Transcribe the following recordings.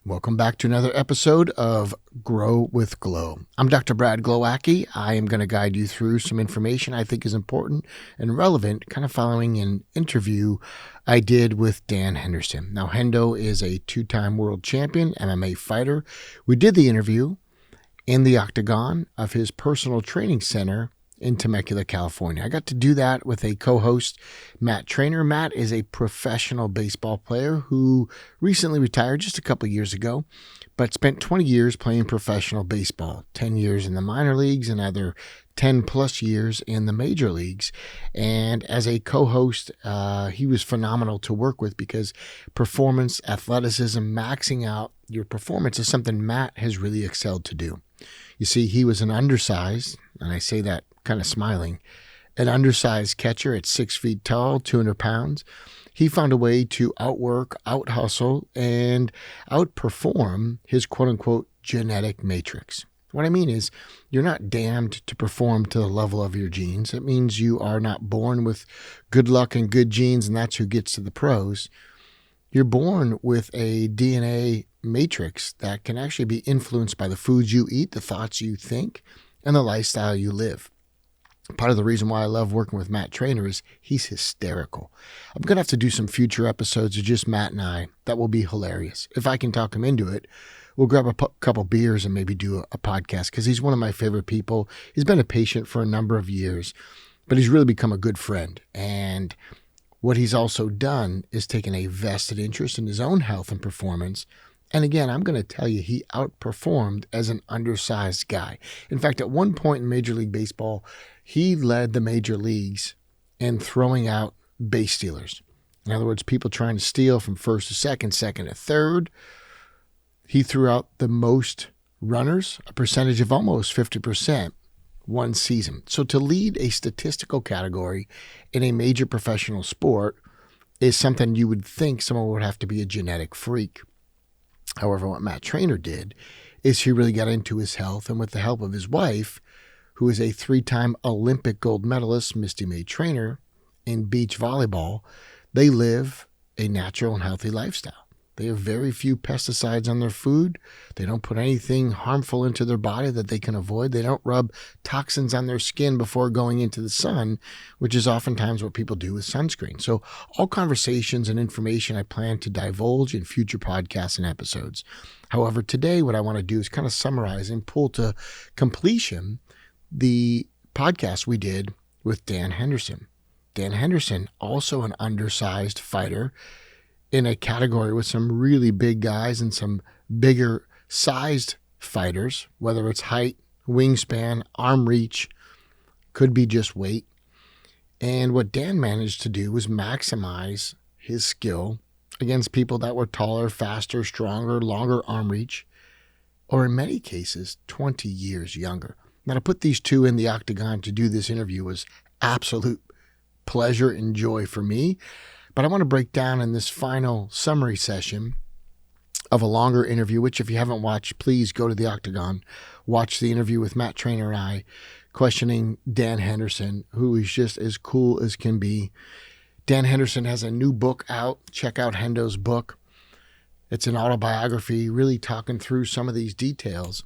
Welcome back to another episode of Grow with Glow. I'm Dr. Brad Glowaki. I am going to guide you through some information I think is important and relevant, kind of following an interview I did with Dan Henderson. Now, Hendo is a two-time world champion MMA fighter. We did the interview in the octagon of his personal training center in Temecula, California. I got to do that with a co-host, Matt Trainer. Matt is a professional baseball player who recently retired just a couple years ago, but spent 20 years playing professional baseball, 10 years in the minor leagues, and another 10 plus years in the major leagues. And as a co-host, he was phenomenal to work with because performance, athleticism, maxing out your performance is something Matt has really excelled to do. You see, he was an undersized, and I say that kind of smiling, an undersized catcher at 6 feet tall, 200 pounds. He found a way to outwork, out-hustle, and outperform his quote-unquote genetic matrix. What I mean is, you're not damned to perform to the level of your genes. It means you are not born with good luck and good genes, and that's who gets to the pros. You're born with a DNA matrix that can actually be influenced by the foods you eat, the thoughts you think, and the lifestyle you live. Part of the reason why I love working with Matt Trainer is he's hysterical. I'm going to have to do some future episodes of just Matt and I. That will be hilarious. If I can talk him into it, we'll grab a couple beers and maybe do a podcast because he's one of my favorite people. He's been a patient for a number of years, but he's really become a good friend. And what he's also done is taken a vested interest in his own health and performance. And again, I'm going to tell you, he outperformed as an undersized guy. In fact, at one point in Major League Baseball, he led the major leagues in throwing out base stealers. In other words, people trying to steal from first to second to third. He threw out the most runners, a percentage of almost 50%, one season. So to lead a statistical category in a major professional sport is something you would think someone would have to be a genetic freak. However, what Matt Trainer did is he really got into his health, and with the help of his wife, who is a 3-time Olympic gold medalist, Misty May Trainer, in beach volleyball, they live a natural and healthy lifestyle. They have very few pesticides on their food. They don't put anything harmful into their body that they can avoid. They don't rub toxins on their skin before going into the sun, which is oftentimes what people do with sunscreen. So all conversations and information I plan to divulge in future podcasts and episodes. However, today what I want to do is kind of summarize and pull to completion the podcast we did with Dan Henderson. Dan Henderson, also an undersized fighter in a category with some really big guys and some bigger sized fighters, whether it's height, wingspan, arm reach, could be just weight. And what Dan managed to do was maximize his skill against people that were taller, faster, stronger, longer arm reach, or in many cases, 20 years younger. Now, to put these two in the octagon to do this interview was absolute pleasure and joy for me. But I want to break down in this final summary session of a longer interview, which if you haven't watched, please go to the octagon, watch the interview with Matt Trainer and I, questioning Dan Henderson, who is just as cool as can be. Dan Henderson has a new book out. Check out Hendo's book. It's an autobiography, really talking through some of these details.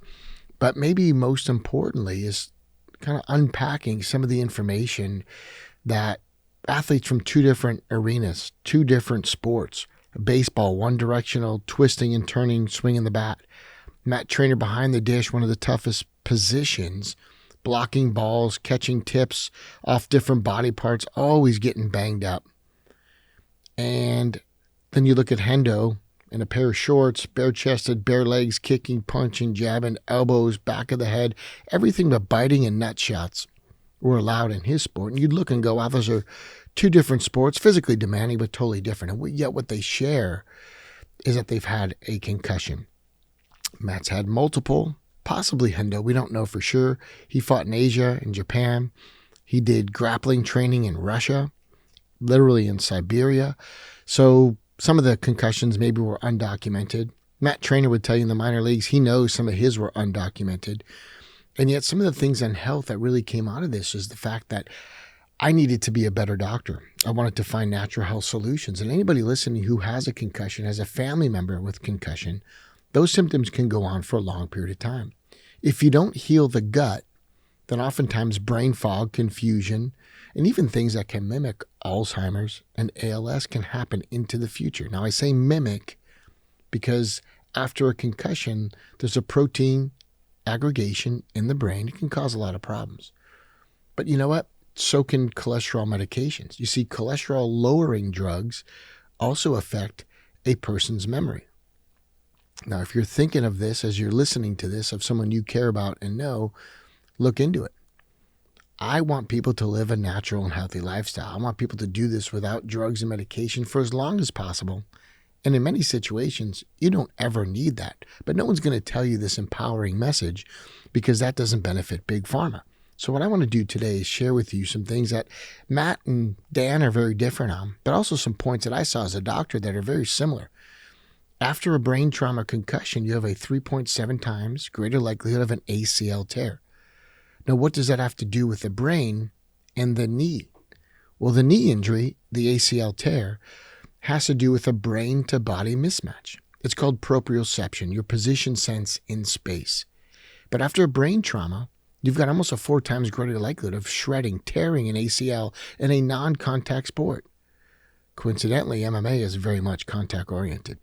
But maybe most importantly is kind of unpacking some of the information that athletes from two different arenas, two different sports, baseball, one directional, twisting and turning, swinging the bat. Matt Trainer behind the dish, one of the toughest positions, blocking balls, catching tips off different body parts, always getting banged up. And then you look at Hendo in a pair of shorts, bare-chested, bare legs, kicking, punching, jabbing, elbows, back of the head, everything but biting and nut shots were allowed in his sport. And you'd look and go, wow, those are two different sports, physically demanding, but totally different. And yet what they share is that they've had a concussion. Matt's had multiple, possibly Hendo. We don't know for sure. He fought in Asia, in Japan. He did grappling training in Russia, literally in Siberia. So some of the concussions maybe were undocumented. Matt Trainer would tell you in the minor leagues, he knows some of his were undocumented. And yet some of the things on health that really came out of this is the fact that I needed to be a better doctor. I wanted to find natural health solutions. And anybody listening who has a concussion, has a family member with concussion, those symptoms can go on for a long period of time. If you don't heal the gut, then oftentimes brain fog, confusion, and even things that can mimic Alzheimer's and ALS can happen into the future. Now, I say mimic because after a concussion, there's a protein aggregation in the brain. It can cause a lot of problems. But you know what? So can cholesterol medications. You see, cholesterol-lowering drugs also affect a person's memory. Now, if you're thinking of this as you're listening to this, of someone you care about and know, look into it. I want people to live a natural and healthy lifestyle. I want people to do this without drugs and medication for as long as possible. And in many situations, you don't ever need that. But no one's going to tell you this empowering message because that doesn't benefit Big Pharma. So what I want to do today is share with you some things that Matt and Dan are very different on, but also some points that I saw as a doctor that are very similar. After a brain trauma concussion, you have a 3.7 times greater likelihood of an ACL tear. Now, what does that have to do with the brain and the knee? Well, the knee injury, the ACL tear, has to do with a brain-to-body mismatch. It's called proprioception, your position sense in space. But after a brain trauma, you've got almost a 4 times greater likelihood of shredding, tearing an ACL in a non-contact sport. Coincidentally, MMA is very much contact-oriented.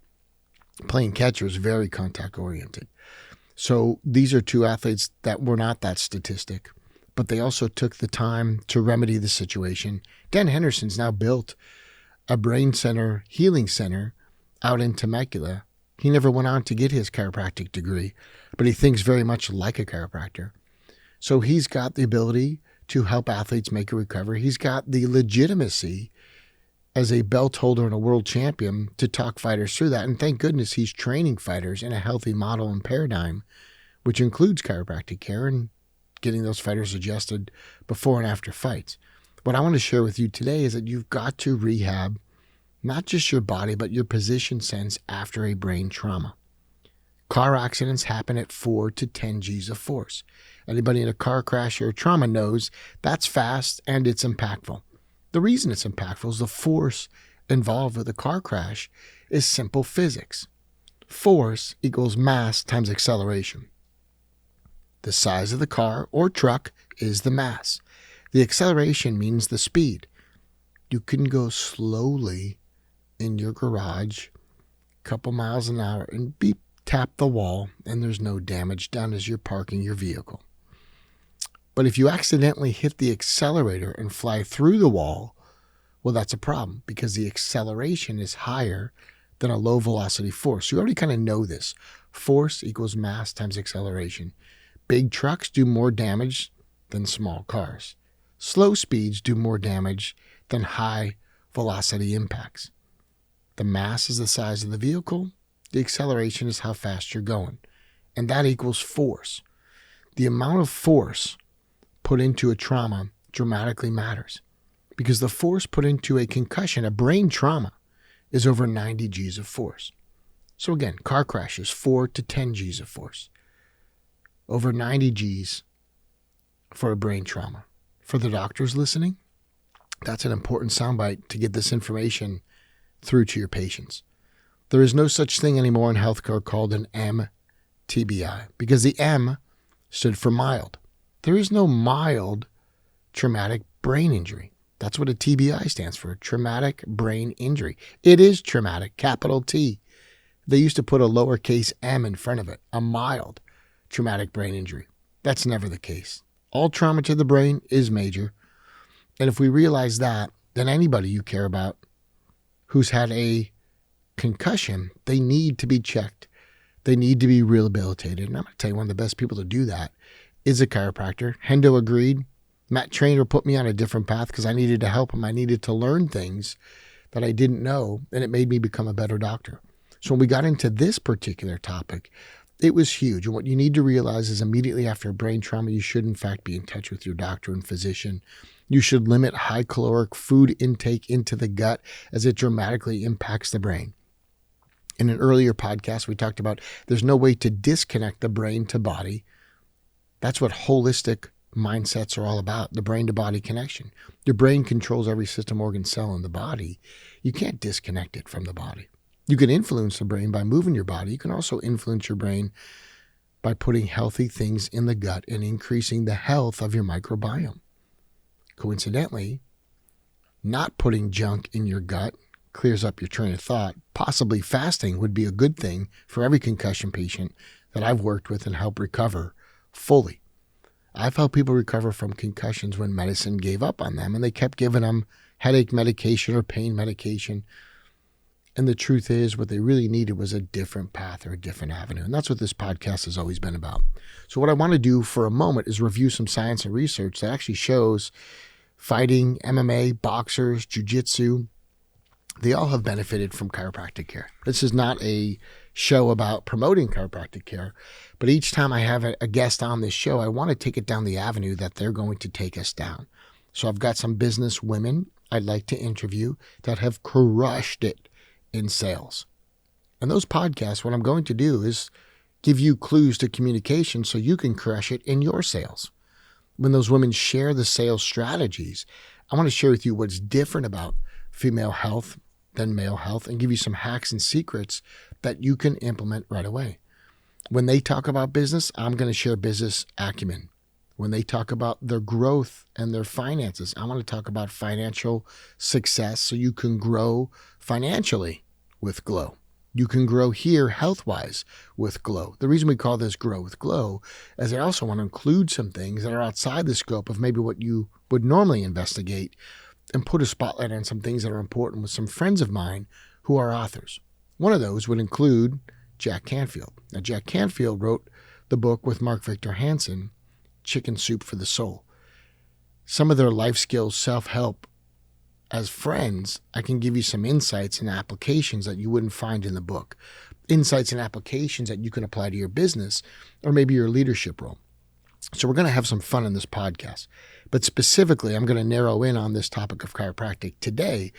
Playing catcher is very contact-oriented. So these are two athletes that were not that statistic, but they also took the time to remedy the situation. Dan Henderson's now built a brain center, healing center out in Temecula. He never went on to get his chiropractic degree, but he thinks very much like a chiropractor. So he's got the ability to help athletes make a recovery. He's got the legitimacy as a belt holder and a world champion to talk fighters through that. And thank goodness he's training fighters in a healthy model and paradigm, which includes chiropractic care and getting those fighters adjusted before and after fights. What I want to share with you today is that you've got to rehab not just your body, but your position sense after a brain trauma. Car accidents happen at 4 to 10 G's of force. Anybody in a car crash or trauma knows that's fast and it's impactful. The reason it's impactful is the force involved with a car crash is simple physics. Force equals mass times acceleration. The size of the car or truck is the mass. The acceleration means the speed. You can go slowly in your garage, a couple miles an hour, and beep, tap the wall, and there's no damage done as you're parking your vehicle. But if you accidentally hit the accelerator and fly through the wall, well, that's a problem because the acceleration is higher than a low velocity force. You already kind of know this. Force equals mass times acceleration. Big trucks do more damage than small cars. Slow speeds do more damage than high velocity impacts. The mass is the size of the vehicle. The acceleration is how fast you're going. And that equals force. The amount of force put into a trauma dramatically matters because the force put into a concussion, a brain trauma, is over 90 G's of force. So again, car crashes, 4 to 10 G's of force. Over 90 G's for a brain trauma. For the doctors listening, that's an important soundbite to get this information through to your patients. There is no such thing anymore in healthcare called an MTBI because the M stood for mild. There is no mild traumatic brain injury. That's what a TBI stands for, traumatic brain injury. It is traumatic, capital T. They used to put a lowercase m in front of it, a mild traumatic brain injury. That's never the case. All trauma to the brain is major. And if we realize that, then anybody you care about who's had a concussion, they need to be checked. They need to be rehabilitated. And I'm going to tell you, one of the best people to do that is a chiropractor. Hendo agreed. Matt Trainer put me on a different path because I needed to help him. I needed to learn things that I didn't know, and it made me become a better doctor. So when we got into this particular topic, it was huge. And what you need to realize is immediately after a brain trauma, you should in fact be in touch with your doctor and physician. You should limit high caloric food intake into the gut as it dramatically impacts the brain. In an earlier podcast, we talked about there's no way to disconnect the brain to body. That's what holistic mindsets are all about, the brain to body connection. Your brain controls every system, organ, cell in the body. You can't disconnect it from the body. You can influence the brain by moving your body. You can also influence your brain by putting healthy things in the gut and increasing the health of your microbiome. Coincidentally, not putting junk in your gut clears up your train of thought. Possibly fasting would be a good thing for every concussion patient that I've worked with and helped recover fully. I've helped people recover from concussions when medicine gave up on them and they kept giving them headache medication or pain medication. And the truth is, what they really needed was a different path or a different avenue. And that's what this podcast has always been about. So what I want to do for a moment is review some science and research that actually shows fighting, MMA, boxers, jiu-jitsu, they all have benefited from chiropractic care. This is not a show about promoting chiropractic care, but each time I have a guest on this show, I want to take it down the avenue that they're going to take us down. So I've got some business women I'd like to interview that have crushed it in sales. And those podcasts, what I'm going to do is give you clues to communication so you can crush it in your sales. When those women share the sales strategies, I want to share with you what's different about female health than male health and give you some hacks and secrets that you can implement right away. When they talk about business, I'm going to share business acumen. When they talk about their growth and their finances, I want to talk about financial success so you can grow financially with Glow. You can grow here health-wise with Glow. The reason we call this Grow with Glow is I also want to include some things that are outside the scope of maybe what you would normally investigate and put a spotlight on some things that are important with some friends of mine who are authors. One of those would include Jack Canfield. Now, Jack Canfield wrote the book with Mark Victor Hansen, Chicken Soup for the Soul. Some of their life skills, self-help, as friends, I can give you some insights and applications that you wouldn't find in the book. Insights and applications that you can apply to your business or maybe your leadership role. So we're going to have some fun in this podcast. But specifically, I'm going to narrow in on this topic of chiropractic today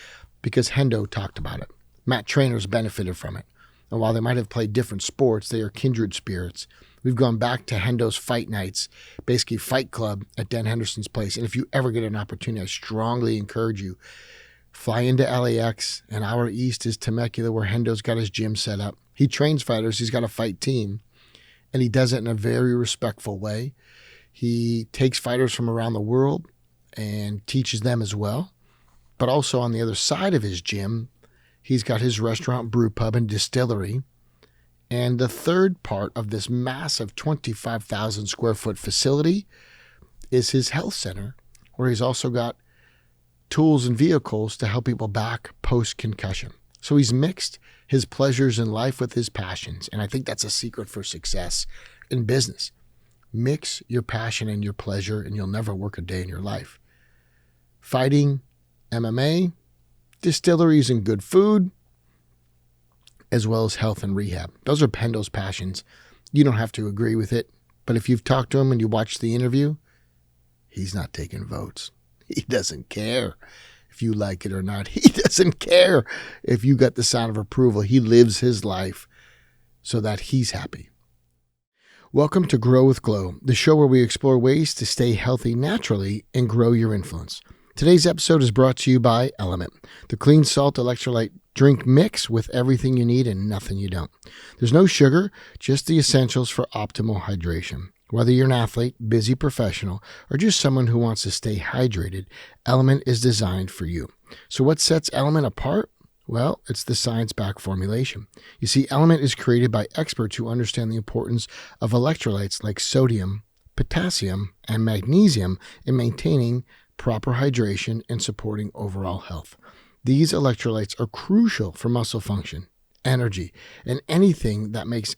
because Hendo talked about it. Matt Trainer's benefited from it. And while they might have played different sports, they are kindred spirits. We've gone back to Hendo's fight nights, basically fight club at Dan Henderson's place. And if you ever get an opportunity, I strongly encourage you, fly into LAX. An hour east is Temecula, where Hendo's got his gym set up. He trains fighters. He's got a fight team. And he does it in a very respectful way. He takes fighters from around the world and teaches them as well. But also on the other side of his gym, he's got his restaurant, brew pub, and distillery. And the third part of this massive 25,000 square foot facility is his health center, where he's also got tools and vehicles to help people back post-concussion. So he's mixed his pleasures in life with his passions. And I think that's a secret for success in business. Mix your passion and your pleasure, and you'll never work a day in your life. Fighting, MMA, distilleries and good food, as well as health and rehab. Those are Hendo's passions. You don't have to agree with it, but if you've talked to him and you watched the interview, he's not taking votes. He doesn't care if you like it or not. He doesn't care if you got the sign of approval. He lives his life so that he's happy. Welcome to Grow with Glow, the show where we explore ways to stay healthy naturally and grow your influence. Today's episode is brought to you by Element, the clean salt electrolyte drink mix with everything you need and nothing you don't. There's no sugar, just the essentials for optimal hydration. Whether you're an athlete, busy professional, or just someone who wants to stay hydrated, Element is designed for you. So what sets Element apart? Well, it's the science-backed formulation. You see, Element is created by experts who understand the importance of electrolytes like sodium, potassium, and magnesium in maintaining proper hydration and supporting overall health. These electrolytes are crucial for muscle function, energy, and anything that makes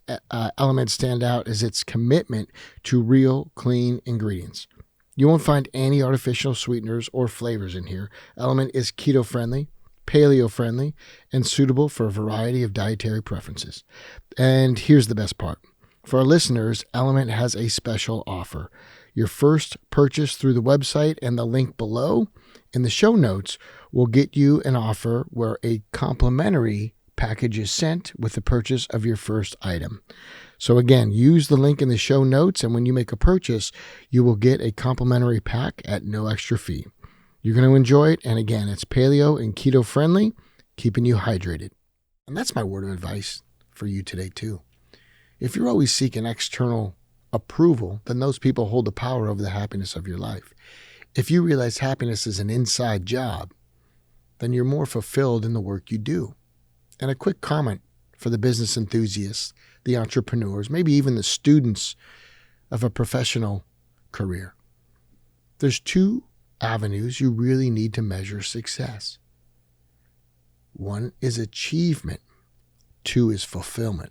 Element stand out is its commitment to real, clean ingredients. You won't find any artificial sweeteners or flavors in here. Element is keto-friendly, paleo-friendly, and suitable for a variety of dietary preferences. And here's the best part. For our listeners, Element has a special offer. Your first purchase through the website and the link below in the show notes will get you an offer where a complimentary package is sent with the purchase of your first item. So again, use the link in the show notes, and when you make a purchase, you will get a complimentary pack at no extra fee. You're going to enjoy it, and again, it's paleo and keto friendly, keeping you hydrated. And that's my word of advice for you today too. If you're always seeking external approval, then those people hold the power over the happiness of your life. If you realize happiness is an inside job, then you're more fulfilled in the work you do. And a quick comment for the business enthusiasts, the entrepreneurs, maybe even the students of a professional career. There's two avenues you really need to measure success. One is achievement. Two is fulfillment.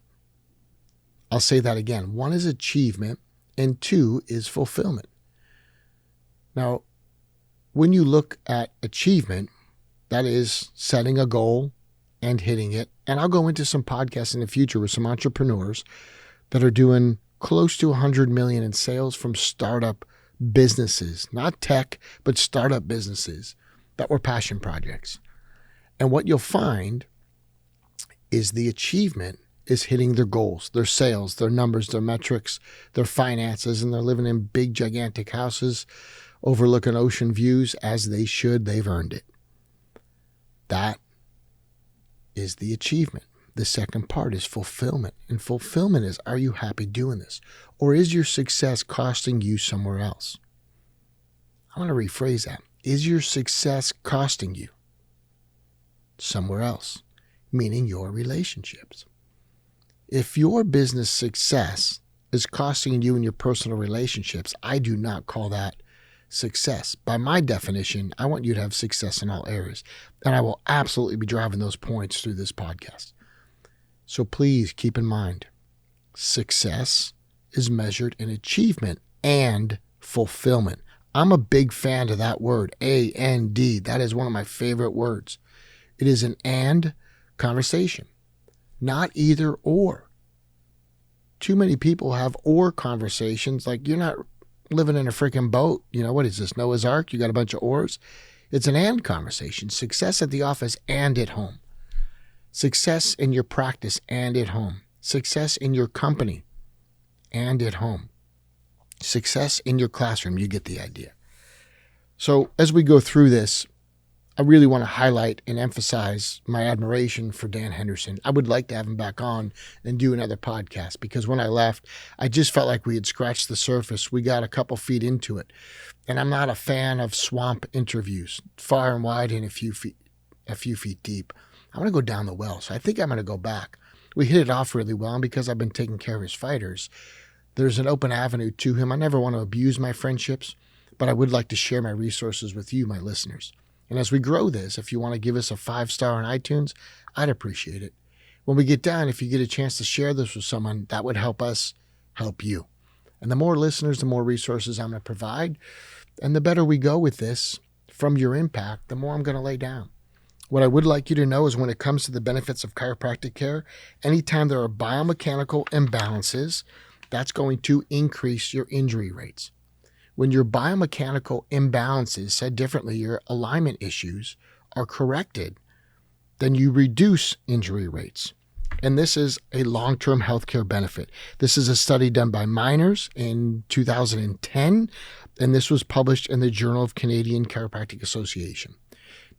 I'll say that again. One is achievement and two is fulfillment. Now, when you look at achievement, that is setting a goal and hitting it. And I'll go into some podcasts in the future with some entrepreneurs that are doing close to 100 million in sales from startup businesses, not tech, but startup businesses that were passion projects. And what you'll find is the achievement is hitting their goals, their sales, their numbers, their metrics, their finances, and they're living in big, gigantic houses overlooking ocean views as they should. They've earned it. That is the achievement. The second part is fulfillment. And fulfillment is, are you happy doing this? Or is your success costing you somewhere else? I want to rephrase that. Is your success costing you somewhere else? Meaning your relationships. If your business success is costing you in your personal relationships, I do not call that success. By my definition, I want you to have success in all areas. And I will absolutely be driving those points through this podcast. So please keep in mind, success is measured in achievement and fulfillment. I'm a big fan of that word, A-N-D. That is one of my favorite words. It is an and conversation, not either or. Too many people have or conversations, like you're not living in a freaking boat. You know, what is this, Noah's Ark? You got a bunch of oars? It's an and conversation. Success at the office and at home. Success in your practice and at home. Success in your company and at home. Success in your classroom. You get the idea. So as we go through this, I really want to highlight and emphasize my admiration for Dan Henderson. I would like to have him back on and do another podcast because when I left, I just felt like we had scratched the surface. We got a couple feet into it. And I'm not a fan of swamp interviews, far and wide and a few feet deep. I want to go down the well. So I think I'm going to go back. We hit it off really well. And because I've been taking care of his fighters, there's an open avenue to him. I never want to abuse my friendships, but I would like to share my resources with you, my listeners. And as we grow this, if you want to give us a 5-star on iTunes, I'd appreciate it. When we get done, if you get a chance to share this with someone, that would help us help you. And the more listeners, the more resources I'm going to provide. And the better we go with this from your impact, the more I'm going to lay down. What I would like you to know is when it comes to the benefits of chiropractic care, anytime there are biomechanical imbalances, that's going to increase your injury rates. When your biomechanical imbalances, said differently, your alignment issues are corrected, then you reduce injury rates. And this is a long-term healthcare benefit. This is a study done by Miners in 2010, and this was published in the Journal of Canadian Chiropractic Association.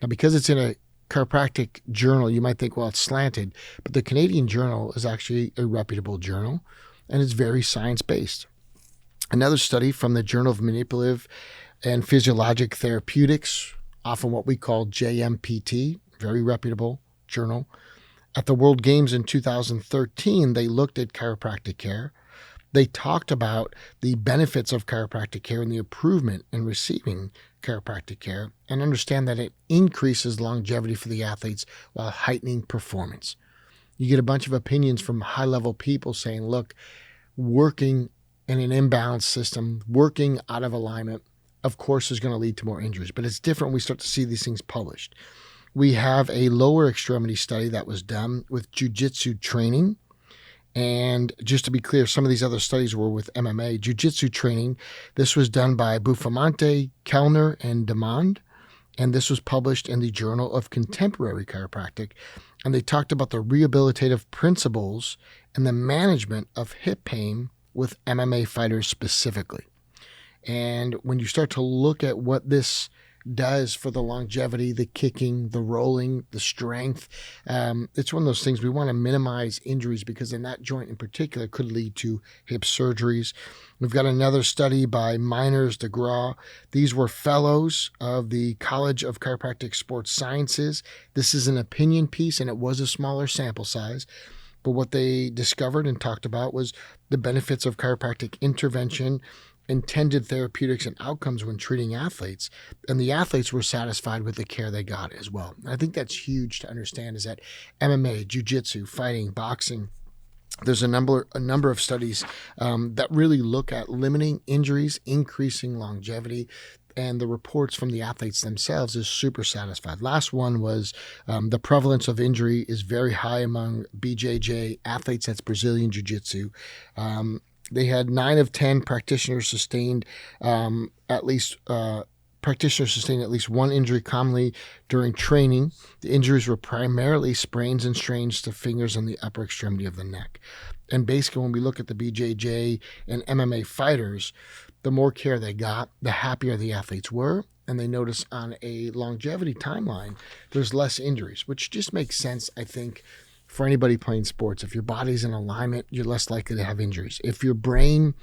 Now, because it's in a chiropractic journal, you might think, well, it's slanted, but the Canadian Journal is actually a reputable journal, and it's very science-based. Another study from the Journal of Manipulative and Physiologic Therapeutics, often what we call JMPT, very reputable journal. At the World Games in 2013, they looked at chiropractic care. They talked about the benefits of chiropractic care and the improvement in receiving chiropractic care, and understand that it increases longevity for the athletes while heightening performance. You get a bunch of opinions from high-level people saying, look, working in an imbalanced system, working out of alignment, of course, is going to lead to more injuries. But it's different when we start to see these things published. We have a lower extremity study that was done with jiu-jitsu training. And just to be clear, some of these other studies were with MMA. Jiu-jitsu training, this was done by Buffamonte, Kellner, and Demond. And this was published in the Journal of Contemporary Chiropractic. And they talked about the rehabilitative principles and the management of hip pain with MMA fighters specifically. And when you start to look at what this does for the longevity, the kicking, the rolling, the strength. It's one of those things we want to minimize injuries because in that joint in particular could lead to hip surgeries. We've got another study by Miners DeGraw. These were fellows of the College of Chiropractic Sports Sciences. This is an opinion piece, and it was a smaller sample size. But what they discovered and talked about was the benefits of chiropractic intervention, intended therapeutics, and outcomes when treating athletes. And the athletes were satisfied with the care they got as well. And I think that's huge to understand is that MMA, jiu-jitsu, fighting, boxing, there's a number of studies that really look at limiting injuries, increasing longevity, and the reports from the athletes themselves is super satisfied. Last one was the prevalence of injury is very high among BJJ athletes. That's Brazilian Jiu-Jitsu. They had 9 of 10 practitioners sustained at least one injury commonly during training. The injuries were primarily sprains and strains to fingers on the upper extremity of the neck. And basically, when we look at the BJJ and MMA fighters, the more care they got, the happier the athletes were. And they notice on a longevity timeline, there's less injuries, which just makes sense, I think, for anybody playing sports. If your body's in alignment, you're less likely to have injuries. If your brain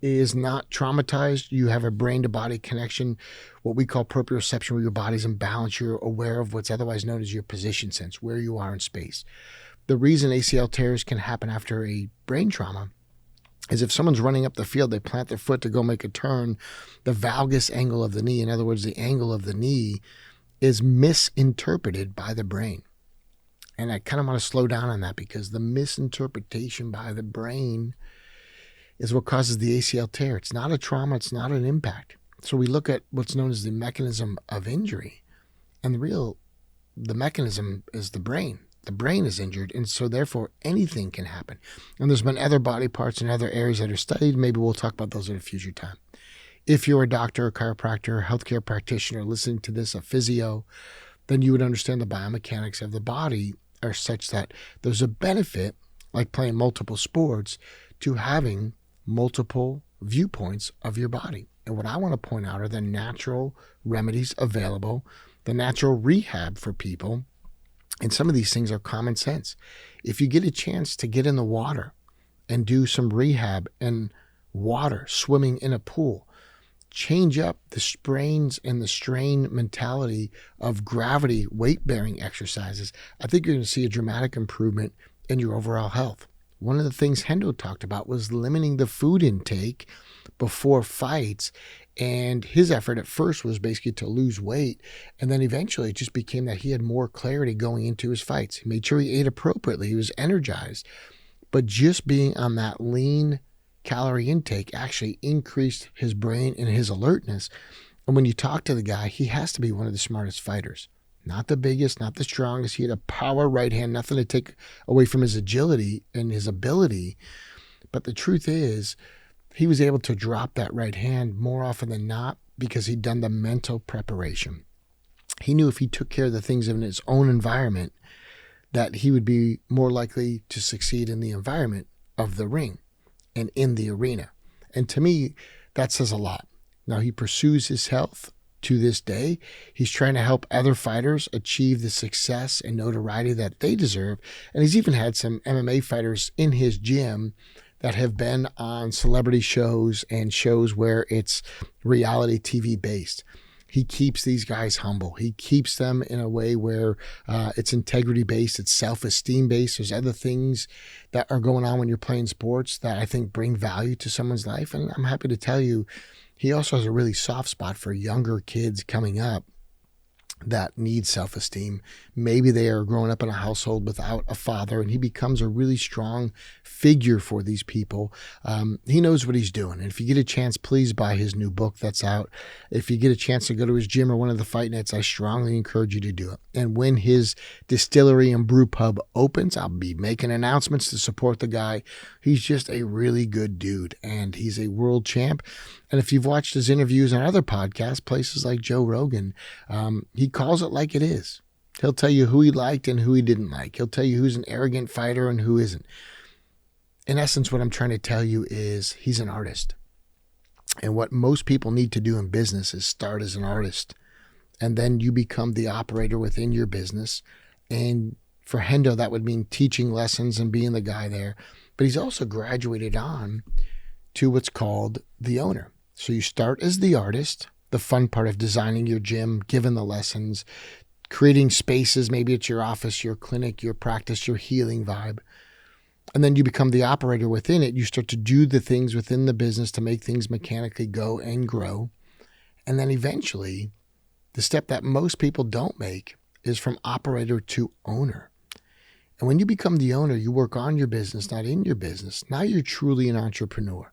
is not traumatized, you have a brain-to-body connection, what we call proprioception, where your body's in balance, you're aware of what's otherwise known as your position sense, where you are in space. The reason ACL tears can happen after a brain trauma is if someone's running up the field, they plant their foot to go make a turn, the valgus angle of the knee, in other words, the angle of the knee, is misinterpreted by the brain. And I kind of want to slow down on that because the misinterpretation by the brain is what causes the ACL tear. It's not a trauma. It's not an impact. So we look at what's known as the mechanism of injury. And the mechanism is the brain. The brain is injured, and so therefore anything can happen. And there's been other body parts and other areas that are studied. Maybe we'll talk about those at a future time. If you're a doctor, a chiropractor, a healthcare practitioner listening to this, a physio, then you would understand the biomechanics of the body are such that there's a benefit, like playing multiple sports, to having multiple viewpoints of your body. And what I want to point out are the natural remedies available, the natural rehab for people. And some of these things are common sense. If you get a chance to get in the water and do some rehab in water, swimming in a pool, change up the sprains and the strain mentality of gravity weight-bearing exercises, I think you're going to see a dramatic improvement in your overall health. One of the things Hendo talked about was limiting the food intake before fights. And his effort at first was basically to lose weight. And then eventually it just became that he had more clarity going into his fights. He made sure he ate appropriately. He was energized. But just being on that lean calorie intake actually increased his brain and his alertness. And when you talk to the guy, he has to be one of the smartest fighters. Not the biggest, not the strongest. He had a power right hand, nothing to take away from his agility and his ability. But the truth is, he was able to drop that right hand more often than not because he'd done the mental preparation. He knew if he took care of the things in his own environment, that he would be more likely to succeed in the environment of the ring and in the arena. And to me, that says a lot. Now, he pursues his health to this day. He's trying to help other fighters achieve the success and notoriety that they deserve. And he's even had some MMA fighters in his gym that have been on celebrity shows and shows where it's reality TV based. He keeps these guys humble. He keeps them in a way where it's integrity based, it's self-esteem based. There's other things that are going on when you're playing sports that I think bring value to someone's life. And I'm happy to tell you, he also has a really soft spot for younger kids coming up that need self-esteem. Maybe they are growing up in a household without a father, and he becomes a really strong figure for these people. He knows what he's doing. And if you get a chance, please buy his new book that's out. If you get a chance to go to his gym or one of the fight nets, I strongly encourage you to do it. And when his distillery and brew pub opens, I'll be making announcements to support the guy. He's just a really good dude, and he's a world champ. And if you've watched his interviews on other podcasts, places like Joe Rogan, he calls it like it is. He'll tell you who he liked and who he didn't like. He'll tell you who's an arrogant fighter and who isn't. In essence, what I'm trying to tell you is he's an artist. And what most people need to do in business is start as an artist And then you become the operator within your business. And for Hendo, that would mean teaching lessons and being the guy there. But he's also graduated on to what's called the owner. So you start as the artist, the fun part of designing your gym, giving the lessons, creating spaces. Maybe it's your office, your clinic, your practice, your healing vibe. And then you become the operator within it. You start to do the things within the business to make things mechanically go and grow. And then eventually, the step that most people don't make is from operator to owner. And when you become the owner, you work on your business, not in your business. Now you're truly an entrepreneur.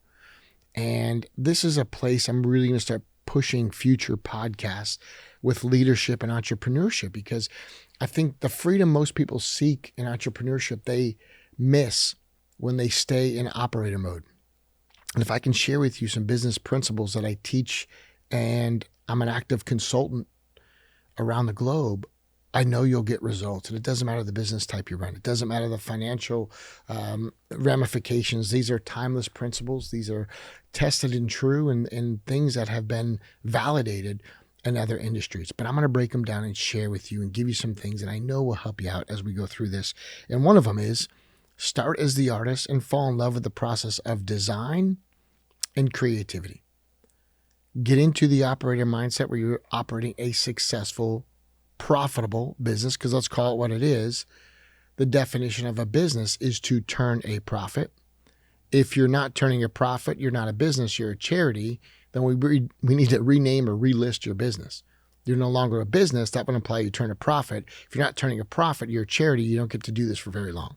And this is a place I'm really going to start pushing future podcasts with leadership and entrepreneurship, because I think the freedom most people seek in entrepreneurship, they miss when they stay in operator mode. And if I can share with you some business principles that I teach, and I'm an active consultant around the globe, I know you'll get results. And it doesn't matter the business type you run. It doesn't matter the financial ramifications. These are timeless principles. These are tested and true, and things that have been validated in other industries. But I'm going to break them down and share with you and give you some things that I know will help you out as we go through this. And one of them is start as the artist and fall in love with the process of design and creativity. Get into the operator mindset where you're operating a successful, profitable business, because let's call it what it is. The definition of a business is to turn a profit. If you're not turning a profit, you're not a business, you're a charity, then we need to rename or relist your business. You're no longer a business. That would imply you turn a profit. If you're not turning a profit, you're a charity. You don't get to do this for very long.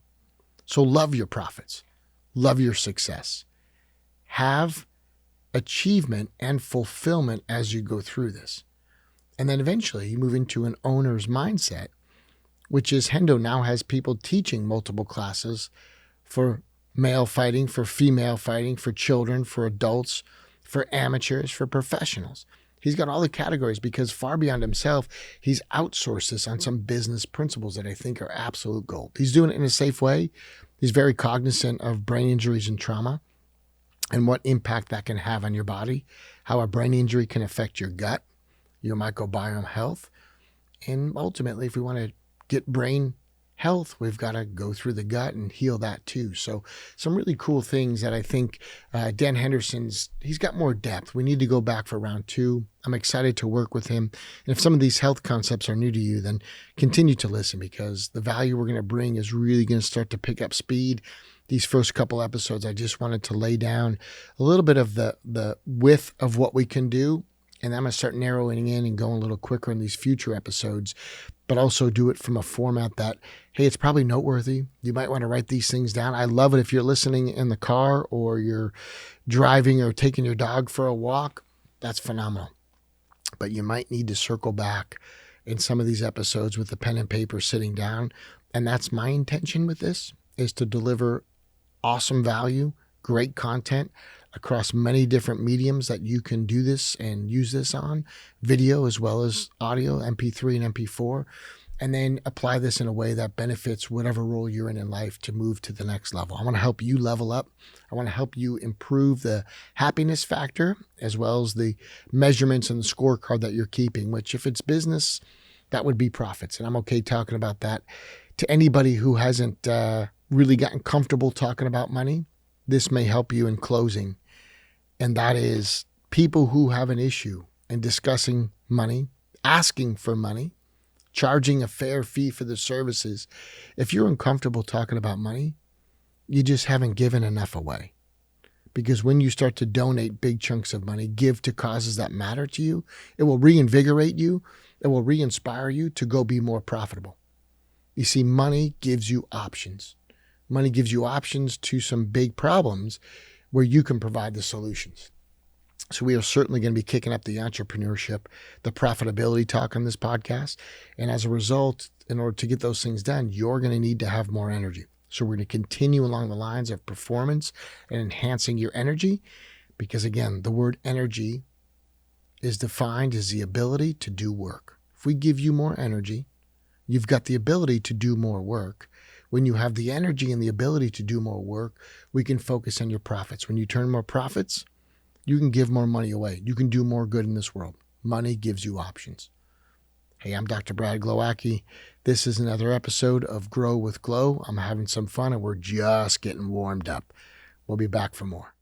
So love your profits. Love your success. Have achievement and fulfillment as you go through this. And then eventually you move into an owner's mindset, which is Hendo now has people teaching multiple classes for male fighting, for female fighting, for children, for adults, for amateurs, for professionals. He's got all the categories because far beyond himself, he's outsourced this on some business principles that I think are absolute gold. He's doing it in a safe way. He's very cognizant of brain injuries and trauma and what impact that can have on your body, how a brain injury can affect your gut, your microbiome health. And ultimately, if we want to get brain health, we've got to go through the gut and heal that too. So some really cool things that I think Dan Henderson's, he's got more depth. We need to go back for round 2. I'm excited to work with him. And if some of these health concepts are new to you, then continue to listen, because the value we're going to bring is really going to start to pick up speed. These first couple episodes, I just wanted to lay down a little bit of the width of what we can do. And I'm going to start narrowing in and going a little quicker in these future episodes, but also do it from a format that, hey, it's probably noteworthy. You might want to write these things down. I love it if you're listening in the car or you're driving or taking your dog for a walk. That's phenomenal. But you might need to circle back in some of these episodes with the pen and paper sitting down. And that's my intention with this, is to deliver awesome value, great content across many different mediums that you can do this and use this on, video as well as audio, MP3 and MP4, and then apply this in a way that benefits whatever role you're in life to move to the next level. I want to help you level up. I want to help you improve the happiness factor as well as the measurements and the scorecard that you're keeping, which if it's business, that would be profits. And I'm okay talking about that. To anybody who hasn't really gotten comfortable talking about money, this may help you in closing. And that is people who have an issue in discussing money, asking for money, charging a fair fee for the services. If you're uncomfortable talking about money, you just haven't given enough away. Because when you start to donate big chunks of money, give to causes that matter to you, it will reinvigorate you. It will re-inspire you to go be more profitable. You see, money gives you options. Money gives you options to some big problems where you can provide the solutions. So we are certainly going to be kicking up the entrepreneurship, the profitability talk on this podcast. And as a result, in order to get those things done, you're going to need to have more energy. So we're going to continue along the lines of performance and enhancing your energy. Because again, the word energy is defined as the ability to do work. If we give you more energy, you've got the ability to do more work. When you have the energy and the ability to do more work, we can focus on your profits. When you turn more profits, you can give more money away. You can do more good in this world. Money gives you options. Hey, I'm Dr. Brad Glowaki. This is another episode of Grow with Glow. I'm having some fun and we're just getting warmed up. We'll be back for more.